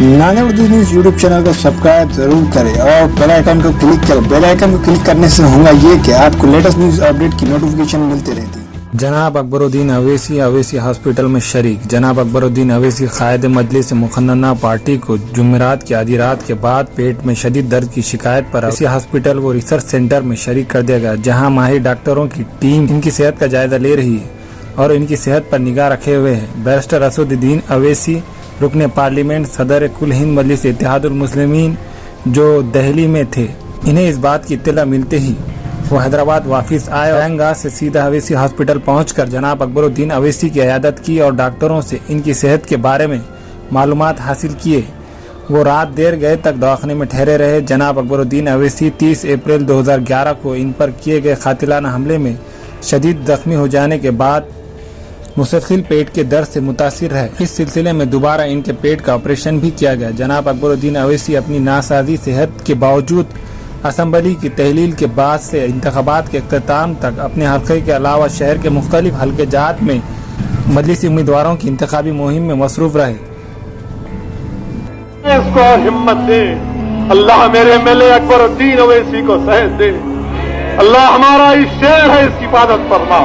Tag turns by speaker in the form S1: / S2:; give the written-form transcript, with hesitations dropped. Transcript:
S1: नाने Urdu news YouTube channel को subscribe जरूर करें और बेल आइकन को क्लिक करें। बेल आइकन को क्लिक करने से होगा ये कि आपको लेटेस्ट न्यूज़ अपडेट की नोटिफिकेशन मिलती रहती है।
S2: जनाब अकबरुद्दीन अवैसी हॉस्पिटल में शरीक। जनाब अकबरुद्दीन अवैसी कायद मजलिस मुखन्ना पार्टी को जुमेरात की आधी रात के बाद पेट में शदीद दर्द की शिकायत पर अवैसी हॉस्पिटल व रिसर्च सेंटर में शरीक कर दिया गया, जहां माहिर डॉक्टरों की टीम इनकी सेहत का जायजा ले रही है और इनकी सेहत पर निगाह रखे हुए है। बैरिस्टर असदुद्दीन अवैसी रुकने पार्लियामेंट, सदर कुल हिंद मजलिस इत्तेहादुल मुस्लिमीन जो दिल्ली में थे, इन्हें इस बात की इत्तला मिलते ही वो हैदराबाद वापस आए और गाह से सीधा अवैसी हॉस्पिटल पहुंचकर जनाब अकबरुद्दीन अवैसी की इयादत की और डॉक्टरों से इनकी सेहत के बारे में मालूमात हासिल किए। वो रात देर गए तक दवाखाने में ठहरे रहे। जनाब अकबरुद्दीन अवैसी 30 अप्रैल 2011 को इन पर किए गए कातिलाना हमले में शदीद जख्मी हो जाने के बाद मुसलसल पेट के दर्द से मुतासिर रहे। इस सिलसिले में दोबारा इनके पेट का ऑपरेशन भी किया गया। जनाब अकबरुद्दीन अवैसी अपनी नासाजी सेहत के बावजूद असम्बली की तहलील के बाद से इंतखाबात के इख्तिताम तक अपने हल्के के अलावा शहर के मुख्तलिफ हल्के जात में मजलिसी उम्मीदवारों की इंतखाबी मुहिम में मसरूफ रहे।
S3: इसको और हिम्मत दे अल्लाह, मेरे एमएलए अकबरुद्दीन अवैसी को सेहत दे अल्लाह, हमारा इस शहर है, इसकी हिफाजत फरमा।